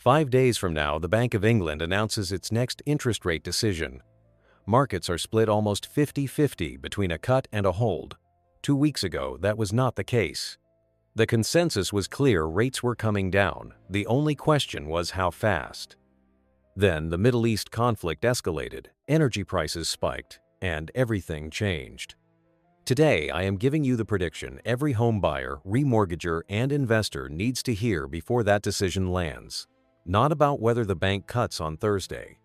5 days from now, the Bank of England announces its next interest rate decision. Markets are split almost 50-50 between a cut and a hold. 2 weeks ago, that was not the case. The consensus was clear: rates were coming down. The only question was how fast. Then the Middle East conflict escalated, energy prices spiked, and everything changed. Today, I am giving you the prediction every home buyer, remortgager, and investor needs to hear before that decision lands. Not about whether the bank cuts on Thursday.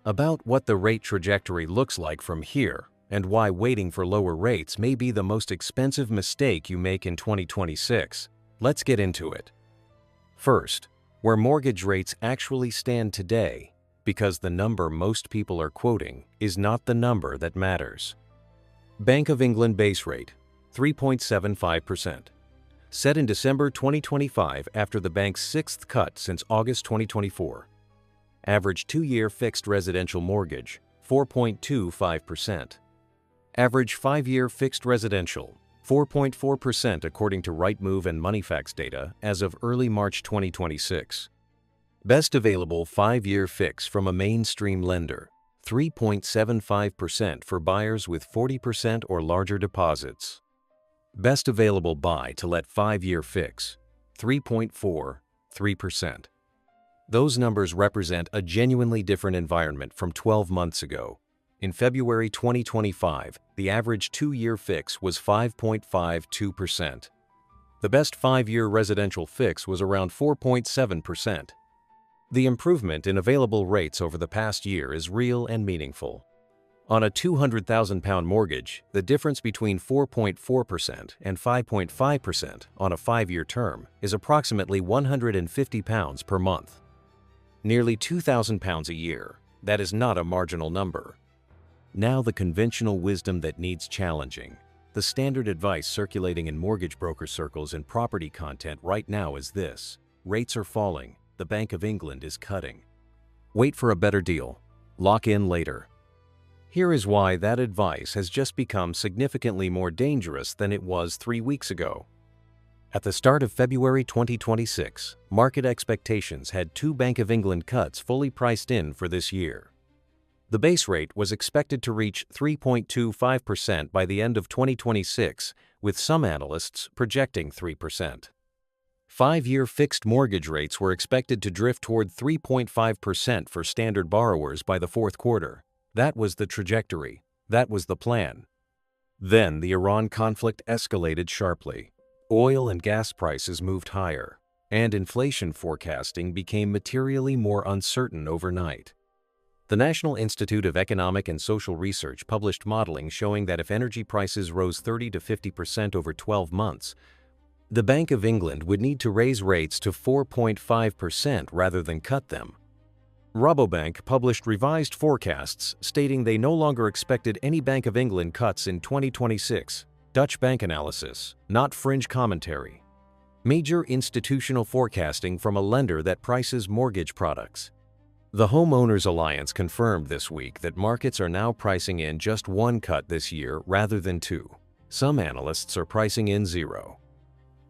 About what the rate trajectory looks like from here, and why waiting for lower rates may be the most expensive mistake you make in 2026. Let's get into it. First, where mortgage rates actually stand today, because the number most people are quoting is not the number that matters. Bank of England base rate, 3.75%. Set in December 2025 after the bank's sixth cut since August 2024. Average 2-year fixed residential mortgage, 4.25%. Average 5-year fixed residential, 4.4% according to Rightmove and Moneyfacts data as of early March 2026. Best available 5-year fix from a mainstream lender, 3.75% for buyers with 40% or larger deposits. Best available buy-to-let 5-year fix, 3.43%. Those numbers represent a genuinely different environment from 12 months ago. In February 2025, the average 2-year fix was 5.52%. The best 5-year residential fix was around 4.7%. The improvement in available rates over the past year is real and meaningful. On a £200,000 mortgage, the difference between 4.4% and 5.5% on a 5-year term is approximately £150 per month. Nearly £2,000 a year. That is not a marginal number. Now the conventional wisdom that needs challenging. The standard advice circulating in mortgage broker circles and property content right now is this: rates are falling, the Bank of England is cutting. Wait for a better deal. Lock in later. Here is why that advice has just become significantly more dangerous than it was 3 weeks ago. At the start of February 2026, market expectations had 2 Bank of England cuts fully priced in for this year. The base rate was expected to reach 3.25% by the end of 2026, with some analysts projecting 3%. 5-year fixed mortgage rates were expected to drift toward 3.5% for standard borrowers by the fourth quarter. That was the trajectory. That was the plan. Then the Iran conflict escalated sharply. Oil and gas prices moved higher, and inflation forecasting became materially more uncertain overnight. The National Institute of Economic and Social Research published modeling showing that if energy prices rose 30 to 50% over 12 months, the Bank of England would need to raise rates to 4.5% rather than cut them. Rabobank published revised forecasts stating they no longer expected any Bank of England cuts in 2026. Dutch bank analysis, not fringe commentary. Major institutional forecasting from a lender that prices mortgage products. The Homeowners Alliance confirmed this week that markets are now pricing in just 1 cut this year rather than 2. Some analysts are pricing in 0.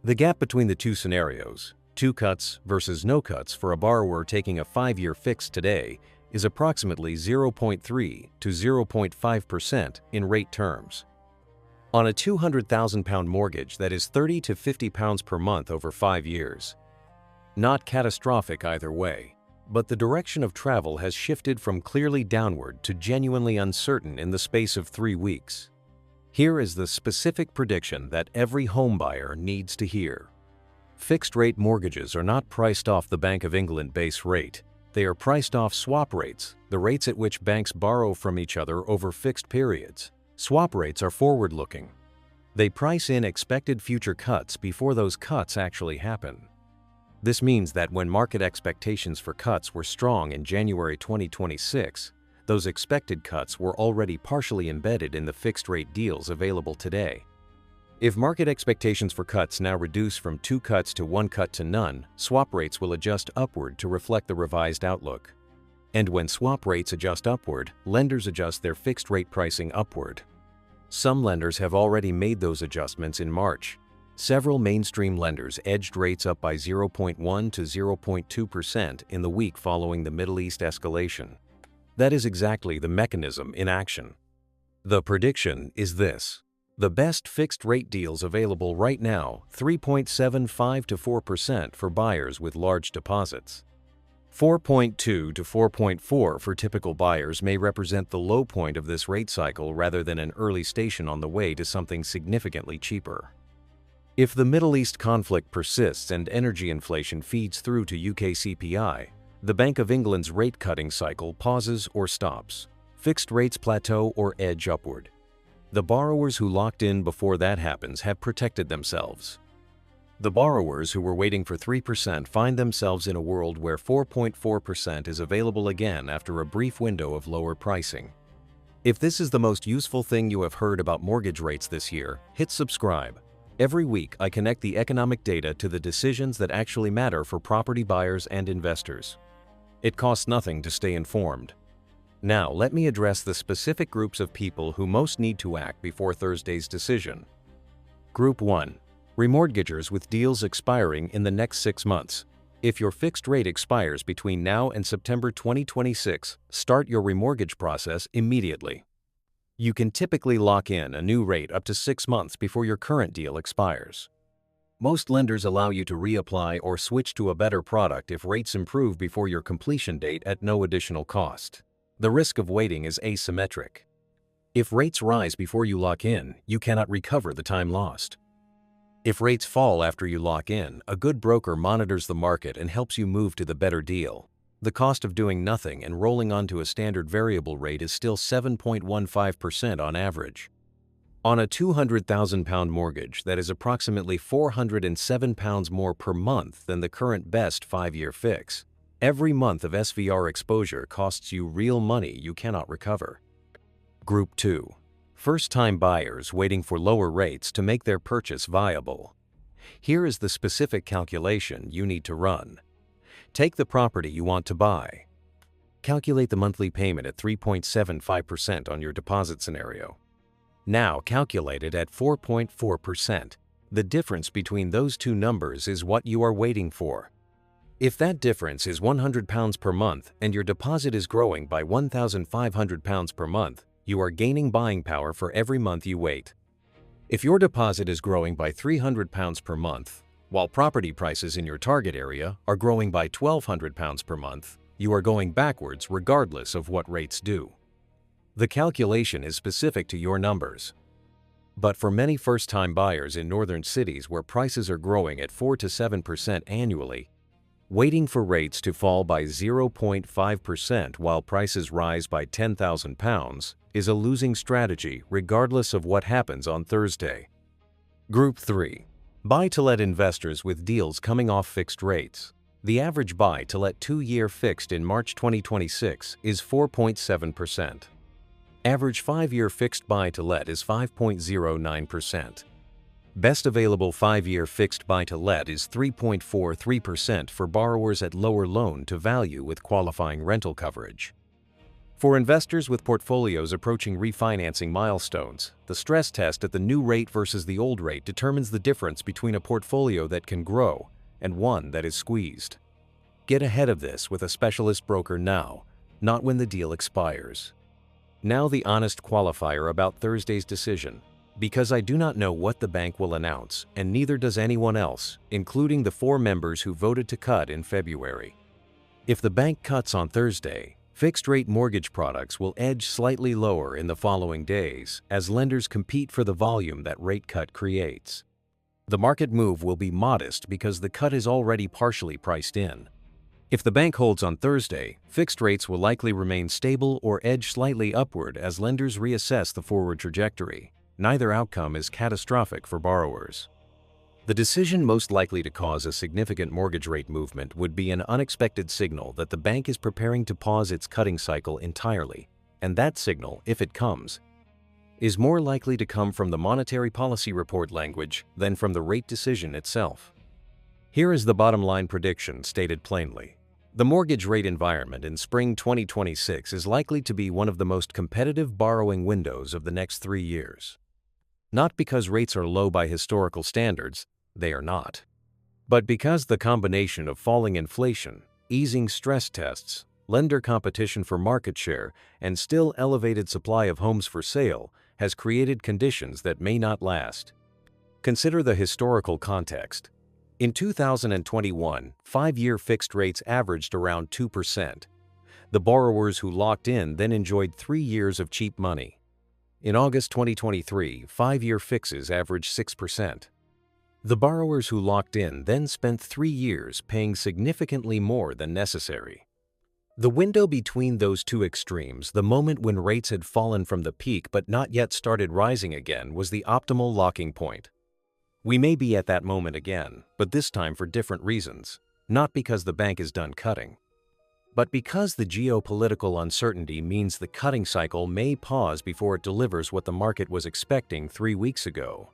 The gap between the two scenarios, 2 cuts versus no cuts for a borrower taking a 5-year fix today, is approximately 0.3 to 0.5% in rate terms. On a £200,000 mortgage, that is £30 to £50 per month over 5 years. Not catastrophic either way, but the direction of travel has shifted from clearly downward to genuinely uncertain in the space of 3 weeks. Here is the specific prediction that every homebuyer needs to hear. Fixed-rate mortgages are not priced off the Bank of England base rate. They are priced off swap rates, the rates at which banks borrow from each other over fixed periods. Swap rates are forward-looking. They price in expected future cuts before those cuts actually happen. This means that when market expectations for cuts were strong in January 2026, those expected cuts were already partially embedded in the fixed-rate deals available today. If market expectations for cuts now reduce from 2 cuts to 1 cut to none, swap rates will adjust upward to reflect the revised outlook. And when swap rates adjust upward, lenders adjust their fixed-rate pricing upward. Some lenders have already made those adjustments in March. Several mainstream lenders edged rates up by 0.1 to 0.2% in the week following the Middle East escalation. That is exactly the mechanism in action. The prediction is this. The best fixed-rate deals available right now, 3.75 to 4% for buyers with large deposits. 4.2 to 4.4 for typical buyers may represent the low point of this rate cycle rather than an early station on the way to something significantly cheaper. If the Middle East conflict persists and energy inflation feeds through to UK CPI, the Bank of England's rate-cutting cycle pauses or stops. Fixed rates plateau or edge upward. The borrowers who locked in before that happens have protected themselves. The borrowers who were waiting for 3% find themselves in a world where 4.4% is available again after a brief window of lower pricing. If this is the most useful thing you have heard about mortgage rates this year, hit subscribe. Every week, I connect the economic data to the decisions that actually matter for property buyers and investors. It costs nothing to stay informed. Now, let me address the specific groups of people who most need to act before Thursday's decision. Group 1. Remortgagers with deals expiring in the next 6 months. If your fixed rate expires between now and September 2026, start your remortgage process immediately. You can typically lock in a new rate up to 6 months before your current deal expires. Most lenders allow you to reapply or switch to a better product if rates improve before your completion date at no additional cost. The risk of waiting is asymmetric. If rates rise before you lock in, you cannot recover the time lost. If rates fall after you lock in, a good broker monitors the market and helps you move to the better deal. The cost of doing nothing and rolling onto a standard variable rate is still 7.15% on average. On a £200,000 mortgage, that is approximately £407 more per month than the current best 5-year fix. Every month of SVR exposure costs you real money you cannot recover. Group 2. First-time buyers waiting for lower rates to make their purchase viable. Here is the specific calculation you need to run. Take the property you want to buy. Calculate the monthly payment at 3.75% on your deposit scenario. Now calculate it at 4.4%. The difference between those two numbers is what you are waiting for. If that difference is £100 per month and your deposit is growing by £1,500 per month, you are gaining buying power for every month you wait. If your deposit is growing by £300 per month, while property prices in your target area are growing by £1,200 per month, you are going backwards regardless of what rates do. The calculation is specific to your numbers. But for many first-time buyers in northern cities where prices are growing at 4 to 7% annually, waiting for rates to fall by 0.5% while prices rise by £10,000 is a losing strategy regardless of what happens on Thursday. Group 3. Buy-to-let investors with deals coming off fixed rates. The average buy-to-let 2-year fixed in March 2026 is 4.7%. Average 5-year fixed buy-to-let is 5.09%. Best available 5-year fixed buy-to-let is 3.43% for borrowers at lower loan-to-value with qualifying rental coverage. For investors with portfolios approaching refinancing milestones, the stress test at the new rate versus the old rate determines the difference between a portfolio that can grow and one that is squeezed. Get ahead of this with a specialist broker now, not when the deal expires. Now the honest qualifier about Thursday's decision. Because I do not know what the bank will announce, and neither does anyone else, including the 4 members who voted to cut in February. If the bank cuts on Thursday, fixed-rate mortgage products will edge slightly lower in the following days as lenders compete for the volume that rate cut creates. The market move will be modest because the cut is already partially priced in. If the bank holds on Thursday, fixed rates will likely remain stable or edge slightly upward as lenders reassess the forward trajectory. Neither outcome is catastrophic for borrowers. The decision most likely to cause a significant mortgage rate movement would be an unexpected signal that the bank is preparing to pause its cutting cycle entirely, and that signal, if it comes, is more likely to come from the monetary policy report language than from the rate decision itself. Here is the bottom line prediction stated plainly. The mortgage rate environment in spring 2026 is likely to be one of the most competitive borrowing windows of the next 3 years. Not because rates are low by historical standards, they are not. But because the combination of falling inflation, easing stress tests, lender competition for market share, and still elevated supply of homes for sale has created conditions that may not last. Consider the historical context. In 2021, 5-year fixed rates averaged around 2%. The borrowers who locked in then enjoyed 3 years of cheap money. In August 2023, 5-year fixes averaged 6%. The borrowers who locked in then spent 3 years paying significantly more than necessary. The window between those two extremes, the moment when rates had fallen from the peak but not yet started rising again, was the optimal locking point. We may be at that moment again, but this time for different reasons, not because the bank is done cutting, but because the geopolitical uncertainty means the cutting cycle may pause before it delivers what the market was expecting 3 weeks ago.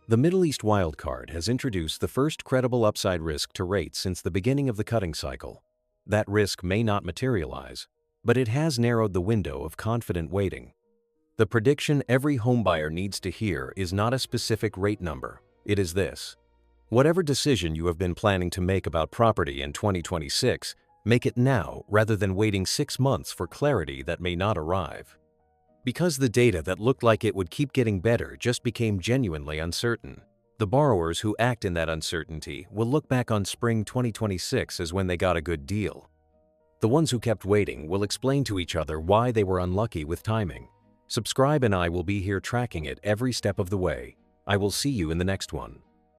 The Middle East wildcard has introduced the first credible upside risk to rates since the beginning of the cutting cycle. That risk may not materialize, but it has narrowed the window of confident waiting. The prediction every homebuyer needs to hear is not a specific rate number. It is this: whatever decision you have been planning to make about property in 2026, make it now rather than waiting 6 months for clarity that may not arrive. Because the data that looked like it would keep getting better just became genuinely uncertain. The borrowers who act in that uncertainty will look back on spring 2026 as when they got a good deal. The ones who kept waiting will explain to each other why they were unlucky with timing. Subscribe and I will be here tracking it every step of the way. I will see you in the next one.